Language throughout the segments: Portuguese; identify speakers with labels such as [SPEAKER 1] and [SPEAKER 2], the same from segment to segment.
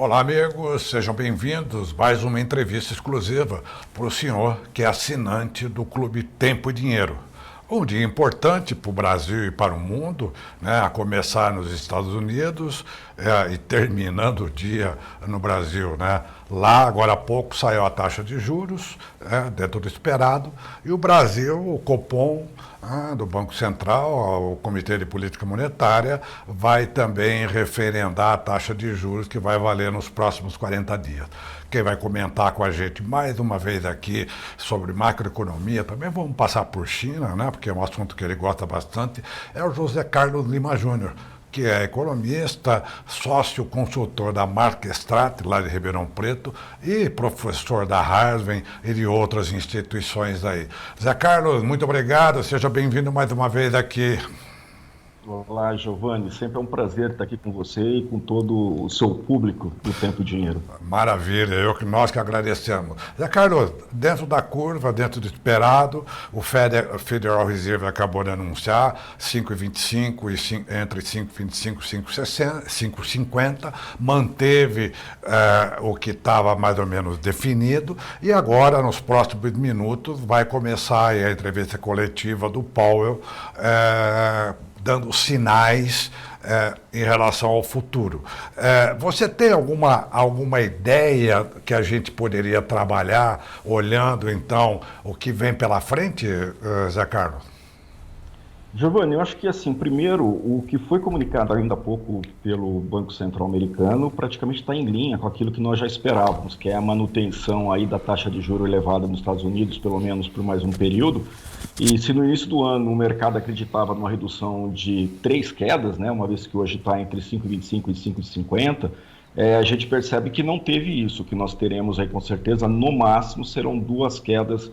[SPEAKER 1] Olá, amigos, sejam bem-vindos. Mais uma entrevista exclusiva para o senhor que é assinante do Clube Tempo e Dinheiro. Um dia importante para o Brasil e para o mundo, né, a começar nos Estados Unidos e terminando o dia no Brasil. Né? Lá, agora há pouco, saiu a taxa de juros, dentro do esperado, e o Brasil, o Copom, do Banco Central, o Comitê de Política Monetária, vai também referendar a taxa de juros que vai valer nos próximos 40 dias. Quem vai comentar com a gente mais uma vez aqui sobre macroeconomia, também vamos passar por China, né, porque é um assunto que ele gosta bastante, é o José Carlos Lima Júnior, que é economista, sócio consultor da Marquestrat, lá de Ribeirão Preto, e professor da Harvard e de outras instituições aí. Zé Carlos, muito obrigado, seja bem-vindo mais uma vez aqui.
[SPEAKER 2] Olá, Giovanni. Sempre é um prazer estar aqui com você e com todo o seu público do Tempo e Dinheiro.
[SPEAKER 1] Maravilha, nós que agradecemos. Zé Carlos, dentro da curva, dentro do esperado, o Federal Reserve acabou de anunciar 5,25 e entre 5,25 e 5,50, manteve o que estava mais ou menos definido e agora, nos próximos minutos, vai começar a entrevista coletiva do Powell, dando sinais em relação ao futuro. Você tem alguma ideia que a gente poderia trabalhar olhando, então, o que vem pela frente, Zé Carlos?
[SPEAKER 2] Giovanni, eu acho que, assim, primeiro, o que foi comunicado ainda há pouco pelo Banco Central americano praticamente está em linha com aquilo que nós já esperávamos, que é a manutenção aí da taxa de juros elevada nos Estados Unidos, pelo menos por mais um período. E se no início do ano o mercado acreditava numa redução de 3 quedas, né, uma vez que hoje está entre 5,25 e 5,50, a gente percebe que não teve isso, que nós teremos aí com certeza, no máximo, serão 2 quedas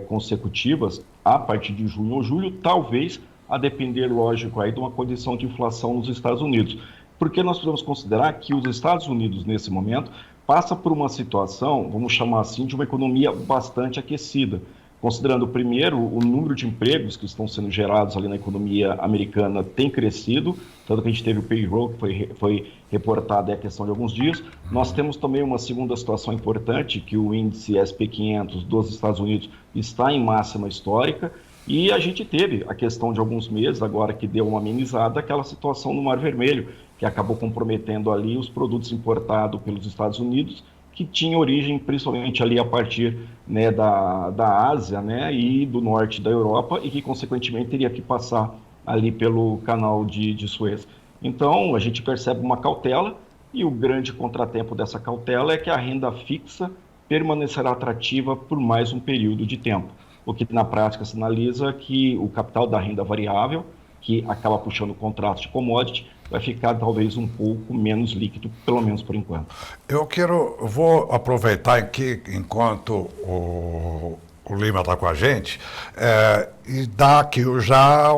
[SPEAKER 2] consecutivas a partir de junho ou julho, talvez a depender, lógico, aí de uma condição de inflação nos Estados Unidos. Porque nós podemos considerar que os Estados Unidos, nesse momento, passa por uma situação, vamos chamar assim, de uma economia bastante aquecida. Considerando, primeiro, o número de empregos que estão sendo gerados ali na economia americana tem crescido, tanto que a gente teve o payroll, que foi reportado há questão de alguns dias. Nós temos também uma segunda situação importante, que o índice SP500 dos Estados Unidos está em máxima histórica, e a gente teve a questão de alguns meses, agora que deu uma amenizada, aquela situação no Mar Vermelho, que acabou comprometendo ali os produtos importados pelos Estados Unidos, que tinha origem principalmente ali a partir, né, da Ásia, né, e do norte da Europa, e que consequentemente teria que passar ali pelo canal de Suez. Então a gente percebe uma cautela, e o grande contratempo dessa cautela é que a renda fixa permanecerá atrativa por mais um período de tempo, o que na prática sinaliza que o capital da renda variável, que acaba puxando contratos de commodity, vai ficar talvez um pouco menos líquido, pelo menos por enquanto.
[SPEAKER 1] Vou aproveitar aqui, enquanto o Lima está com a gente, e dar aqui já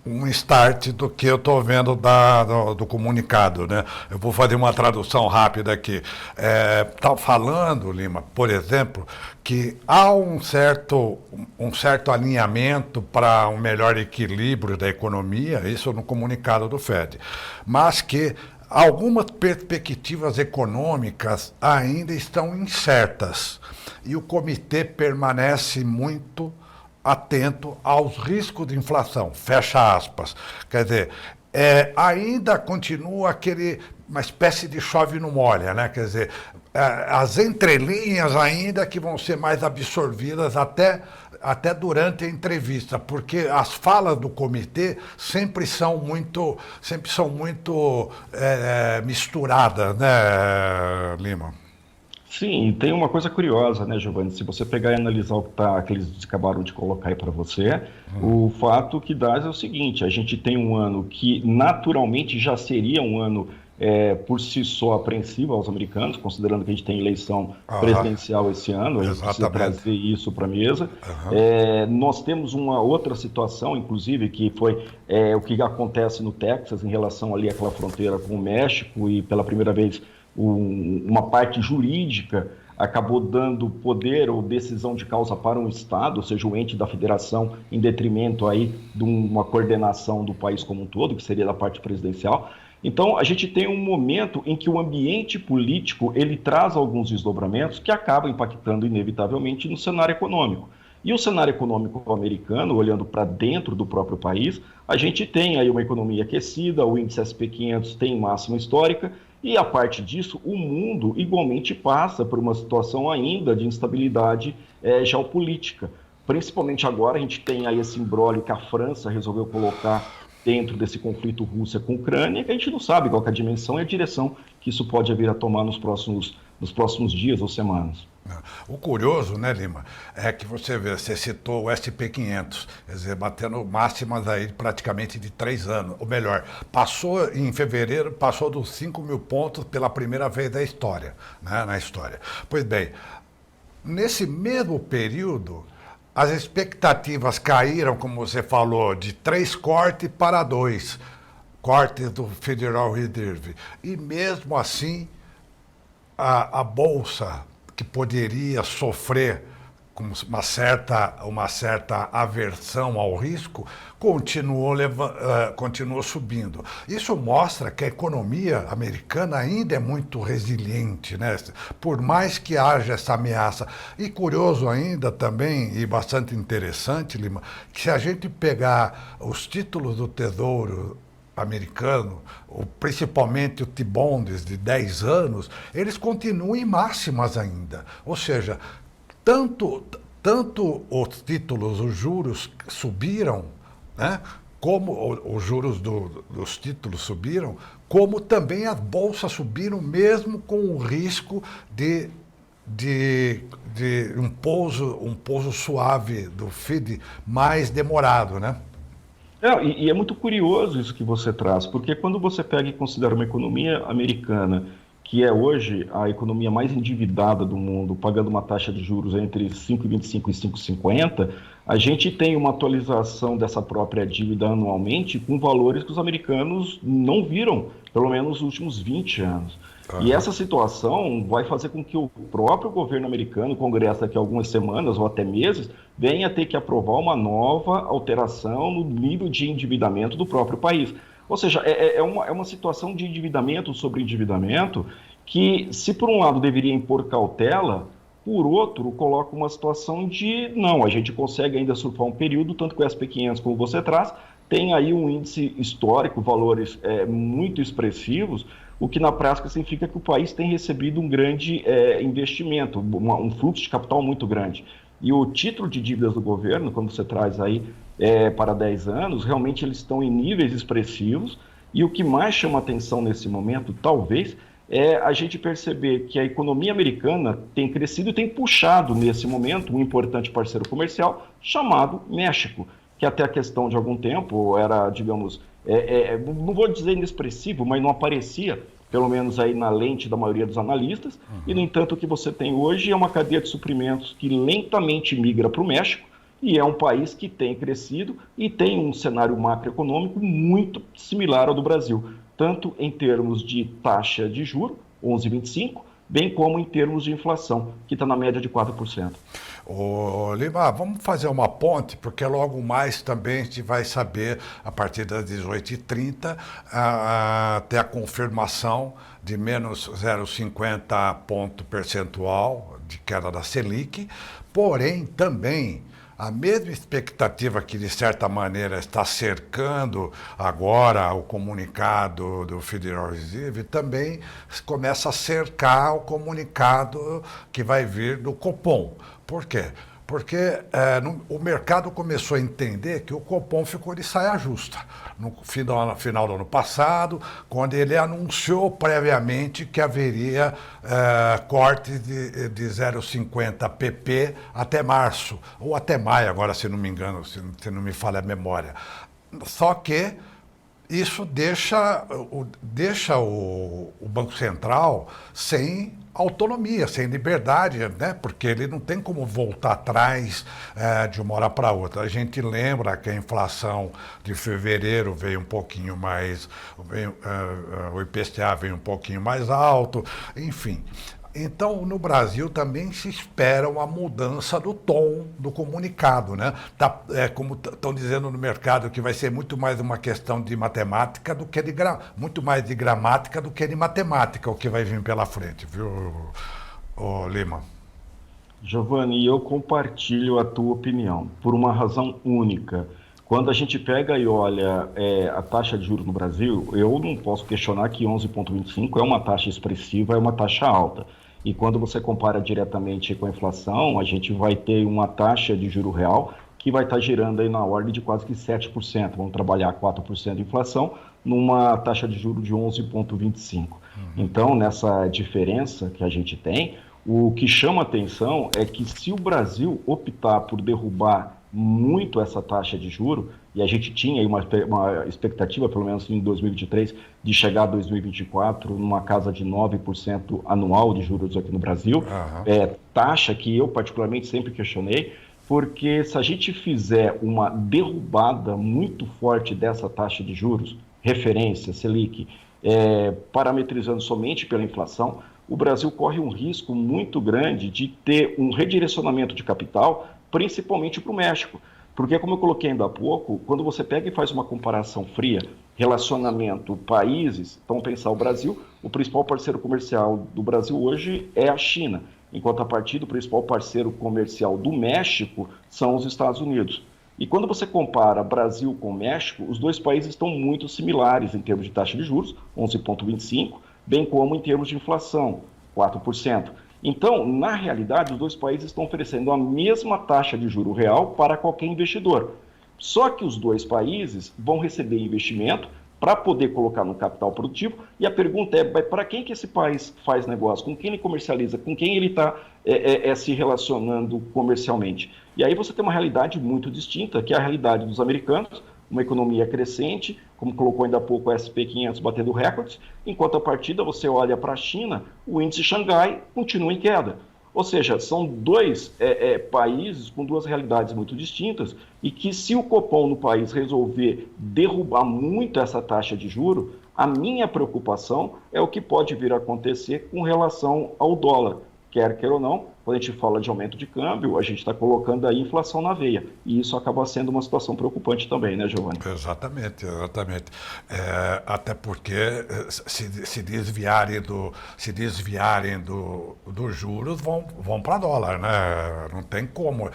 [SPEAKER 1] um start do que eu estou vendo do comunicado. Né? Eu vou fazer uma tradução rápida aqui. Está falando, Lima, por exemplo, que há um certo alinhamento para um melhor equilíbrio da economia, isso no comunicado do FED, mas que algumas perspectivas econômicas ainda estão incertas e o comitê permanece muito atento aos riscos de inflação, fecha aspas. Quer dizer, ainda continua uma espécie de chove não molha, né? Quer dizer, as entrelinhas ainda que vão ser mais absorvidas até durante a entrevista, porque as falas do comitê sempre são muito misturadas, né, Lima?
[SPEAKER 2] Sim, e tem uma coisa curiosa, né, Giovanni? Se você pegar e analisar o que eles acabaram de colocar aí para você, o fato que dá é o seguinte: a gente tem um ano que naturalmente já seria um ano por si só apreensivo aos americanos, considerando que a gente tem eleição presidencial esse ano, a gente precisa trazer isso para a mesa. Nós temos uma outra situação, inclusive, que foi o que acontece no Texas em relação ali àquela fronteira com o México, e pela primeira vez uma parte jurídica acabou dando poder ou decisão de causa para um Estado, ou seja, o ente da federação, em detrimento aí de uma coordenação do país como um todo, que seria da parte presidencial. Então, a gente tem um momento em que o ambiente político ele traz alguns desdobramentos que acabam impactando inevitavelmente no cenário econômico. E o cenário econômico americano, olhando para dentro do próprio país, a gente tem aí uma economia aquecida, o índice SP500 tem máxima histórica, e a parte disso, o mundo igualmente passa por uma situação ainda de instabilidade geopolítica. Principalmente agora, a gente tem aí esse imbróglio que a França resolveu colocar dentro desse conflito Rússia com Ucrânia, que a gente não sabe qual é a dimensão e a direção que isso pode vir a tomar nos próximos dias ou semanas.
[SPEAKER 1] O curioso, né, Lima, é que você citou o SP500, quer dizer, batendo máximas aí praticamente de 3 anos, ou melhor, passou em fevereiro, passou dos 5.000 pontos pela primeira vez da história, né, na história. Pois bem, nesse mesmo período, as expectativas caíram, como você falou, de 3 cortes para 2 cortes do Federal Reserve. E mesmo assim, a Bolsa, que poderia sofrer com uma certa aversão ao risco, continuou subindo. Isso mostra que a economia americana ainda é muito resiliente, né? Por mais que haja essa ameaça. E curioso ainda também, e bastante interessante, Lima, que se a gente pegar os títulos do Tesouro americano, principalmente o T-bonds de 10 anos, eles continuam em máximas ainda. Ou seja, tanto os títulos, os juros subiram, né? Como os juros dos títulos subiram, como também as bolsas subiram, mesmo com o risco de um pouso suave do FED mais demorado, né?
[SPEAKER 2] E é muito curioso isso que você traz, porque quando você pega e considera uma economia americana, que é hoje a economia mais endividada do mundo, pagando uma taxa de juros entre 5,25 e 5,50, a gente tem uma atualização dessa própria dívida anualmente com valores que os americanos não viram, pelo menos nos últimos 20 anos. E essa situação vai fazer com que o próprio governo americano, o Congresso, daqui a algumas semanas ou até meses, venha a ter que aprovar uma nova alteração no nível de endividamento do próprio país. Ou seja, é uma situação de endividamento sobre endividamento que, se por um lado deveria impor cautela, por outro, coloca uma situação de, não, a gente consegue ainda surfar um período, tanto que o SP500, como você traz, tem aí um índice histórico, valores muito expressivos, o que na prática significa que o país tem recebido um grande investimento, um fluxo de capital muito grande. E o título de dívidas do governo, quando você traz aí para 10 anos, realmente eles estão em níveis expressivos, e o que mais chama atenção nesse momento, talvez, é a gente perceber que a economia americana tem crescido e tem puxado, nesse momento, um importante parceiro comercial chamado México, que até a questão de algum tempo era, digamos, não vou dizer inexpressivo, mas não aparecia, pelo menos aí na lente da maioria dos analistas, e no entanto o que você tem hoje é uma cadeia de suprimentos que lentamente migra para o México, e é um país que tem crescido e tem um cenário macroeconômico muito similar ao do Brasil, tanto em termos de taxa de juros, 11,25%, bem como em termos de inflação, que está na média de 4%.
[SPEAKER 1] Ô, Lima, vamos fazer uma ponte, porque logo mais também a gente vai saber, a partir das 18h30, ter a confirmação de menos 0,50 ponto percentual de queda da Selic, porém também a mesma expectativa que, de certa maneira, está cercando agora o comunicado do Federal Reserve, também começa a cercar o comunicado que vai vir do Copom. Por quê? Porque o mercado começou a entender que o Copom ficou de saia justa no final do ano passado, quando ele anunciou previamente que haveria corte de 0,50 pp até março, ou até maio, agora, se não me engano, se não me falha a memória. Só que isso deixa o Banco Central sem autonomia, sem liberdade, né? Porque ele não tem como voltar atrás de uma hora para outra. A gente lembra que a inflação de fevereiro veio um pouquinho mais, o IPCA veio um pouquinho mais alto, enfim. Então, no Brasil também se espera uma mudança do tom do comunicado, né? Como estão dizendo no mercado, que vai ser muito mais uma questão de matemática do que muito mais de gramática do que de matemática, o que vai vir pela frente, viu, Lima?
[SPEAKER 2] Giovanni, eu compartilho a tua opinião por uma razão única. Quando a gente pega e olha a taxa de juros no Brasil, eu não posso questionar que 11,25 é uma taxa expressiva, é uma taxa alta. E quando você compara diretamente com a inflação, a gente vai ter uma taxa de juro real que vai estar girando aí na ordem de quase que 7%. Vamos trabalhar 4% de inflação numa taxa de juros de 11,25. Então, nessa diferença que a gente tem, o que chama atenção é que se o Brasil optar por derrubar muito essa taxa de juro, e a gente tinha aí uma expectativa, pelo menos em 2023, de chegar a 2024 numa casa de 9% anual de juros aqui no Brasil, taxa que eu particularmente sempre questionei, porque se a gente fizer uma derrubada muito forte dessa taxa de juros, referência, Selic, parametrizando somente pela inflação, o Brasil corre um risco muito grande de ter um redirecionamento de capital, principalmente para o México. Porque, como eu coloquei ainda há pouco, quando você pega e faz uma comparação fria, relacionamento países, então pensar o Brasil, o principal parceiro comercial do Brasil hoje é a China, enquanto a partir do principal parceiro comercial do México são os Estados Unidos. E quando você compara Brasil com México, os dois países estão muito similares em termos de taxa de juros, 11,25%, bem como em termos de inflação, 4%. Então, na realidade, os dois países estão oferecendo a mesma taxa de juro real para qualquer investidor. Só que os dois países vão receber investimento para poder colocar no capital produtivo, e a pergunta é para quem que esse país faz negócio, com quem ele comercializa, com quem ele está se relacionando comercialmente. E aí você tem uma realidade muito distinta, que é a realidade dos americanos, uma economia crescente, como colocou ainda há pouco o SP500 batendo recordes, enquanto a partida você olha para a China, o índice Xangai continua em queda. Ou seja, são dois países com duas realidades muito distintas e que se o Copom no país resolver derrubar muito essa taxa de juro, a minha preocupação é o que pode vir a acontecer com relação ao dólar. Quer ou não, quando a gente fala de aumento de câmbio, a gente está colocando aí inflação na veia. E isso acaba sendo uma situação preocupante também, né, Giovanni?
[SPEAKER 1] Exatamente, exatamente. Até porque se desviarem dos juros, vão para dólar, né? Não tem como.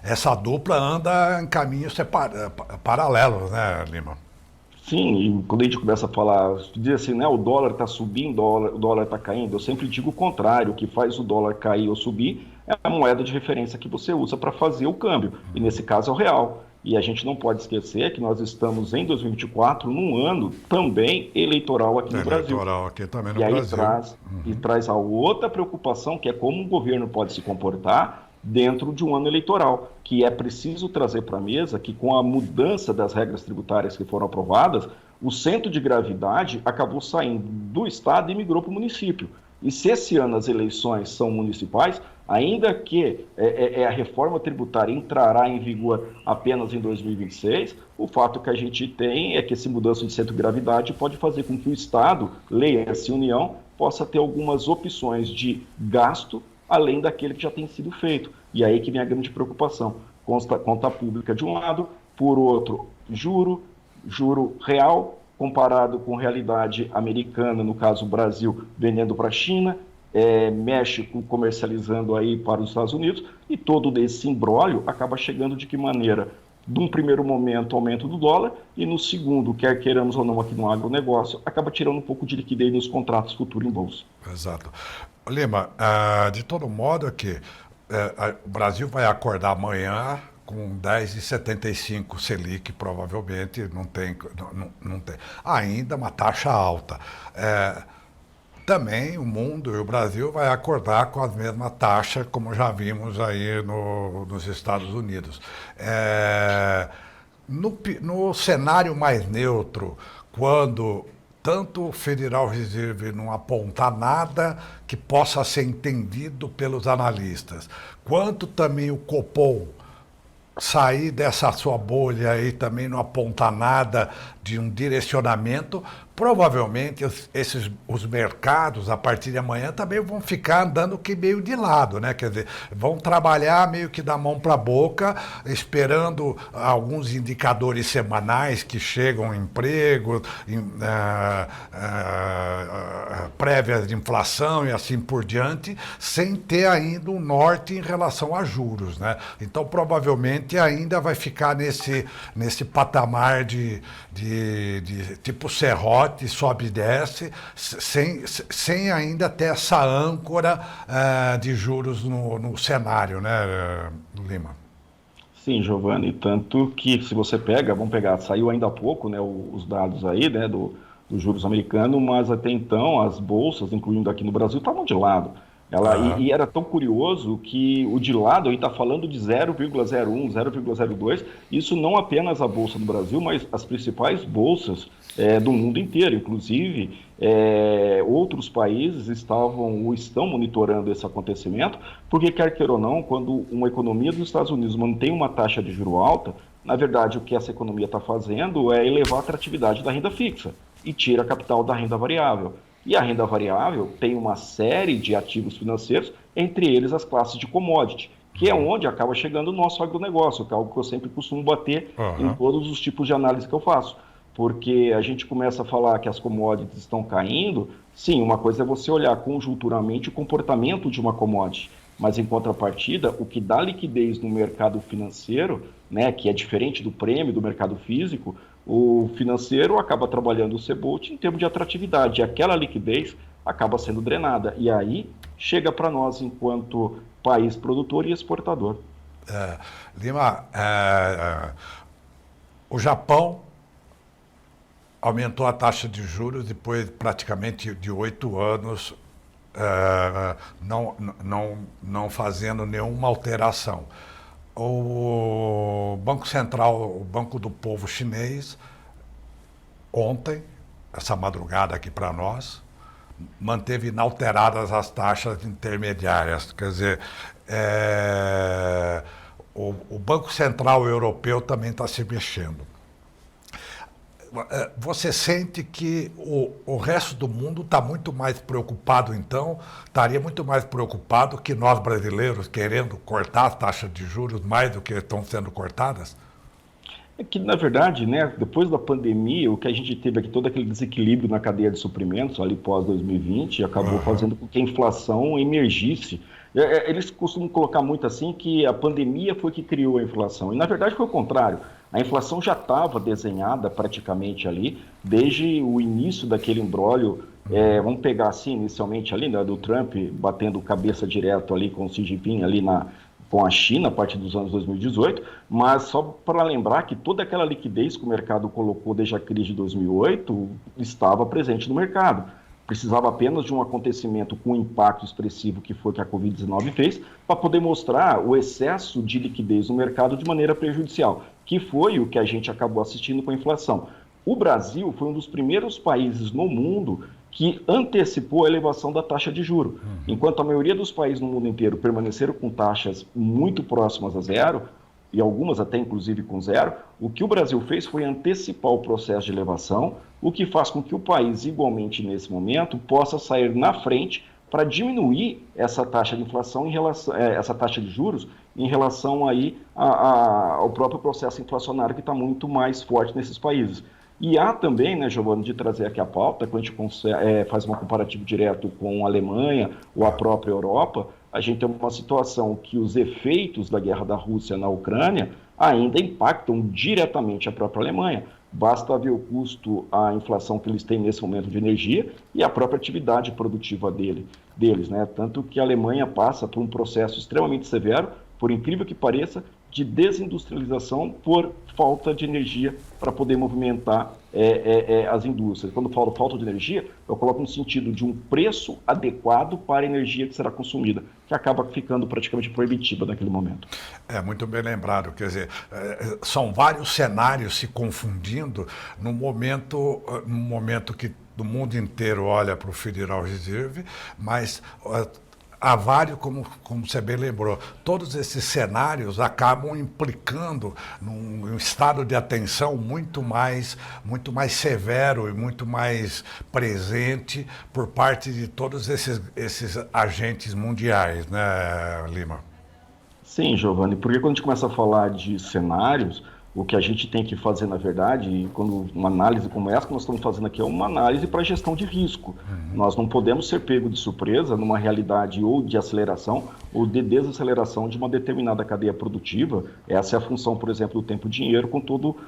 [SPEAKER 1] Essa dupla anda em caminhos paralelos, né, Lima?
[SPEAKER 2] Sim, e quando a gente começa a falar, diz assim, né, o dólar está subindo, o dólar está caindo, eu sempre digo o contrário, o que faz o dólar cair ou subir é a moeda de referência que você usa para fazer o câmbio, e nesse caso é o real. E a gente não pode esquecer que nós estamos em 2024, num ano também eleitoral aqui no Brasil.
[SPEAKER 1] Eleitoral aqui também no
[SPEAKER 2] e aí
[SPEAKER 1] Brasil.
[SPEAKER 2] traz a outra preocupação, que é como o governo pode se comportar dentro de um ano eleitoral, que é preciso trazer para a mesa que com a mudança das regras tributárias que foram aprovadas, o centro de gravidade acabou saindo do Estado e migrou para o município. E se esse ano as eleições são municipais, ainda que a reforma tributária entrará em vigor apenas em 2026, o fato que a gente tem é que essa mudança de centro de gravidade pode fazer com que o Estado, leia-se União, possa ter algumas opções de gasto além daquele que já tem sido feito. E aí que vem a grande preocupação. Conta pública de um lado, por outro, juro real, comparado com realidade americana, no caso o Brasil vendendo para a China, México comercializando aí para os Estados Unidos, e todo esse imbróglio acaba chegando de que maneira? De um primeiro momento, aumento do dólar, e no segundo, quer queiramos ou não aqui no agronegócio, acaba tirando um pouco de liquidez nos contratos futuros em bolsa.
[SPEAKER 1] Exato. Lima, de todo modo aqui, o Brasil vai acordar amanhã com 10,75 Selic, provavelmente não tem ainda uma taxa alta. Também o mundo e o Brasil vai acordar com a mesma taxa, como já vimos aí nos Estados Unidos. No cenário mais neutro, quando tanto o Federal Reserve não apontar nada que possa ser entendido pelos analistas, quanto também o Copom sair dessa sua bolha e também não apontar nada de um direcionamento, provavelmente os mercados, a partir de amanhã, também vão ficar andando que meio de lado, né? Quer dizer, vão trabalhar meio que da mão para a boca, esperando alguns indicadores semanais que chegam, emprego, prévias de inflação e assim por diante, sem ter ainda um norte em relação a juros, né? Então, provavelmente, ainda vai ficar nesse patamar de tipo serrote, sobe e desce, sem ainda ter essa âncora de juros no cenário, né, Lima?
[SPEAKER 2] Sim, Giovanni, tanto que se você pega, vamos pegar, saiu ainda há pouco, né, os dados aí, né, dos juros americanos, mas até então as bolsas, incluindo aqui no Brasil, estavam de lado. E era tão curioso que o de lado aí está falando de 0,01, 0,02, isso não apenas a Bolsa do Brasil, mas as principais bolsas do mundo inteiro. Inclusive, outros países estavam ou estão monitorando esse acontecimento, porque quer queira ou não, quando uma economia dos Estados Unidos mantém uma taxa de juro alta, na verdade o que essa economia está fazendo é elevar a atratividade da renda fixa e tira capital da renda variável. E a renda variável tem uma série de ativos financeiros, entre eles as classes de commodity, que é onde acaba chegando o nosso agronegócio, que é algo que eu sempre costumo bater em todos os tipos de análise que eu faço. Porque a gente começa a falar que as commodities estão caindo, sim, uma coisa é você olhar conjunturalmente o comportamento de uma commodity, mas em contrapartida, o que dá liquidez no mercado financeiro, né, que é diferente do prêmio do mercado físico, o financeiro acaba trabalhando o CBOT em termos de atratividade, e aquela liquidez acaba sendo drenada. E aí chega para nós enquanto país produtor e exportador.
[SPEAKER 1] Lima, o Japão aumentou a taxa de juros depois praticamente de 8 anos não fazendo nenhuma alteração. O Banco Central, o Banco do Povo chinês, ontem, essa madrugada aqui para nós, manteve inalteradas as taxas intermediárias. Quer dizer, o Banco Central Europeu também está se mexendo. Você sente que o resto do mundo está muito mais preocupado, então, estaria muito mais preocupado que nós brasileiros querendo cortar as taxas de juros mais do que estão sendo cortadas?
[SPEAKER 2] É que, na verdade, né, depois da pandemia, o que a gente teve aqui, todo aquele desequilíbrio na cadeia de suprimentos, ali pós-2020, acabou fazendo com que a inflação emergisse. Eles costumam colocar muito assim que a pandemia foi que criou a inflação. E, na verdade, foi o contrário. A inflação já estava desenhada praticamente ali, desde o início daquele imbróglio, vamos pegar assim, inicialmente ali, né, do Trump batendo cabeça direto ali com o Xi Jinping ali com a China, a partir dos anos 2018, mas só para lembrar que toda aquela liquidez que o mercado colocou desde a crise de 2008 estava presente no mercado. Precisava apenas de um acontecimento com impacto expressivo, que foi o que a Covid-19 fez, para poder mostrar o excesso de liquidez no mercado de maneira prejudicial, que foi o que a gente acabou assistindo com a inflação. O Brasil foi um dos primeiros países no mundo que antecipou a elevação da taxa de juros. Enquanto a maioria dos países no mundo inteiro permaneceram com taxas muito próximas a zero, e algumas até inclusive com zero, o que o Brasil fez foi antecipar o processo de elevação, o que faz com que o país, igualmente nesse momento, possa sair na frente para diminuir essa taxa de inflação, essa taxa de juros, em relação aí ao próprio processo inflacionário que está muito mais forte nesses países. E há também, né, Giovanni, de trazer aqui a pauta, quando a gente faz um comparativo direto com a Alemanha ou a própria Europa, a gente tem uma situação que os efeitos da guerra da Rússia na Ucrânia ainda impactam diretamente a própria Alemanha. Basta ver o custo, a inflação que eles têm nesse momento de energia e a própria atividade produtiva deles, né? Tanto que a Alemanha passa por um processo extremamente severo, por incrível que pareça, de desindustrialização por falta de energia para poder movimentar as indústrias. Quando eu falo falta de energia, eu coloco no sentido de um preço adequado para a energia que será consumida, que acaba ficando praticamente proibitiva naquele momento.
[SPEAKER 1] Muito bem lembrado. Quer dizer, são vários cenários se confundindo no momento que o mundo inteiro olha para o Federal Reserve, mas há vários, como você bem lembrou, todos esses cenários acabam implicando num estado de atenção muito mais severo e muito mais presente por parte de todos esses agentes mundiais, né, Lima?
[SPEAKER 2] Sim, Giovanni, porque quando a gente começa a falar de cenários, o que a gente tem que fazer, na verdade, e quando uma análise como essa que nós estamos fazendo aqui é uma análise para gestão de risco. Nós não podemos ser pego de surpresa numa realidade ou de aceleração ou de desaceleração de uma determinada cadeia produtiva. Essa é a função, por exemplo, do Tempo Dinheiro, com toda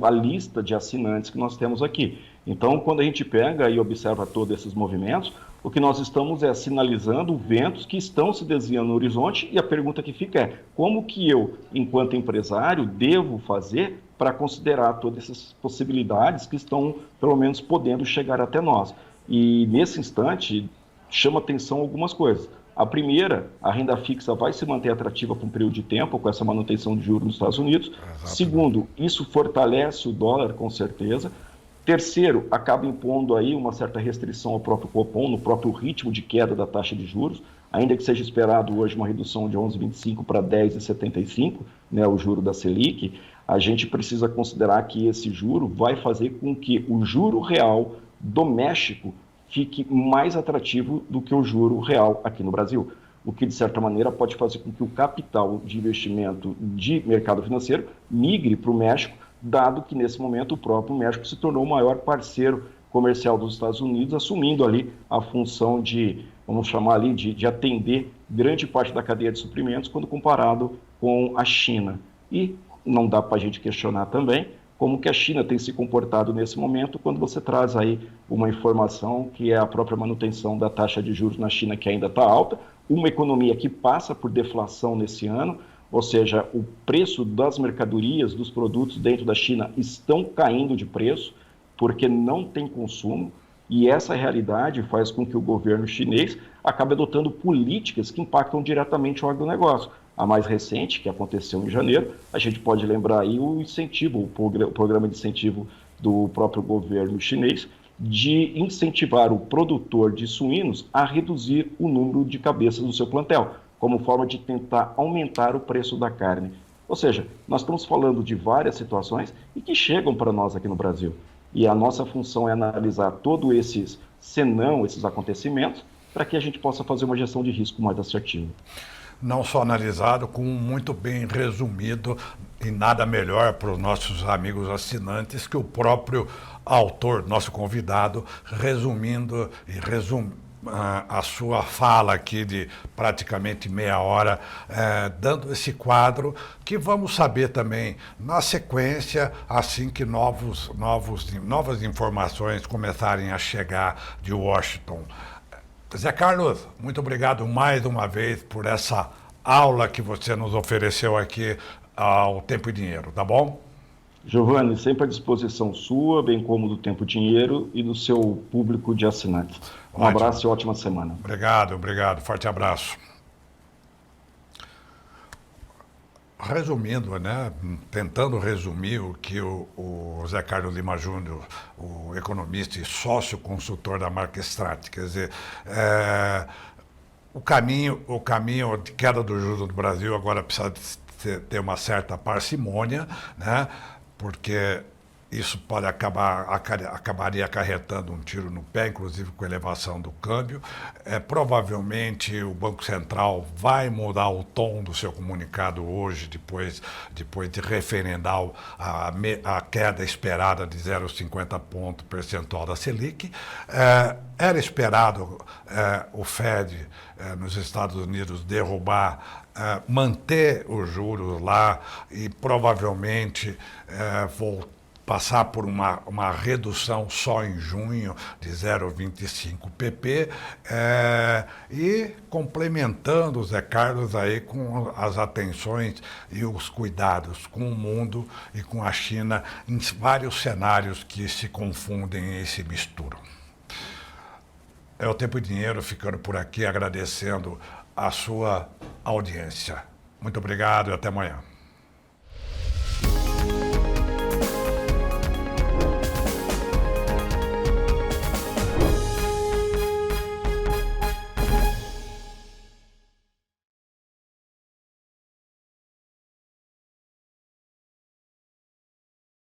[SPEAKER 2] a lista de assinantes que nós temos aqui. Então, quando a gente pega e observa todos esses movimentos, o que nós estamos é sinalizando ventos que estão se desviando no horizonte e a pergunta que fica é como que eu, enquanto empresário, devo fazer para considerar todas essas possibilidades que estão, pelo menos, podendo chegar até nós. E, nesse instante, chama atenção algumas coisas. A primeira, a renda fixa vai se manter atrativa por um período de tempo, com essa manutenção de juros nos Estados Unidos.
[SPEAKER 1] Exatamente.
[SPEAKER 2] Segundo, isso fortalece o dólar, com certeza. Terceiro, acaba impondo aí uma certa restrição ao próprio Copom, no próprio ritmo de queda da taxa de juros, ainda que seja esperado hoje uma redução de 11,25 para 10,75, né, o juro da Selic, a gente precisa considerar que esse juro vai fazer com que o juro real doméstico fique mais atrativo do que o juro real aqui no Brasil, o que, de certa maneira, pode fazer com que o capital de investimento de mercado financeiro migre para o México, dado que, nesse momento, o próprio México se tornou o maior parceiro comercial dos Estados Unidos, assumindo ali a função de, vamos chamar ali, de atender grande parte da cadeia de suprimentos quando comparado com a China. E não dá para a gente questionar também como que a China tem se comportado nesse momento quando você traz aí uma informação que é a própria manutenção da taxa de juros na China, que ainda está alta, uma economia que passa por deflação nesse ano, ou seja, o preço das mercadorias, dos produtos dentro da China estão caindo de preço porque não tem consumo, e essa realidade faz com que o governo chinês acabe adotando políticas que impactam diretamente o agronegócio. A mais recente, que aconteceu em janeiro, a gente pode lembrar aí o incentivo, o programa de incentivo do próprio governo chinês, de incentivar o produtor de suínos a reduzir o número de cabeças do seu plantel, como forma de tentar aumentar o preço da carne. Ou seja, nós estamos falando de várias situações e que chegam para nós aqui no Brasil. E a nossa função é analisar todos esses senão, esses acontecimentos, para que a gente possa fazer uma gestão de risco mais assertiva.
[SPEAKER 1] Não só analisado, como muito bem resumido, e nada melhor para os nossos amigos assinantes que o próprio autor, nosso convidado, resumindo a sua fala aqui de praticamente meia hora, dando esse quadro que vamos saber também na sequência, assim que novas informações começarem a chegar de Washington. Zé Carlos, muito obrigado mais uma vez por essa aula que você nos ofereceu aqui ao Tempo e Dinheiro, tá bom?
[SPEAKER 2] Giovanni, sempre à disposição sua, bem como do Tempo e Dinheiro e do seu público de assinantes. Um abraço e ótima semana.
[SPEAKER 1] Obrigado. Forte abraço. Resumindo, né, tentando resumir o que o Zé Carlos Lima Júnior, o economista e sócio consultor da Marquestrate, quer dizer, o caminho de queda do juros do Brasil agora precisa ter uma certa parcimônia, né, porque isso pode acabaria acarretando um tiro no pé, inclusive com a elevação do câmbio. Provavelmente o Banco Central vai mudar o tom do seu comunicado hoje, depois de referendar a queda esperada de 0,50 ponto percentual da Selic. Era esperado o Fed nos Estados Unidos derrubar, manter os juros lá e provavelmente passar por uma redução só em junho de 0,25 pp, e complementando o Zé Carlos aí com as atenções e os cuidados com o mundo e com a China em vários cenários que se confundem e se misturam. É o Tempo e Dinheiro ficando por aqui, agradecendo a sua audiência. Muito obrigado e até amanhã.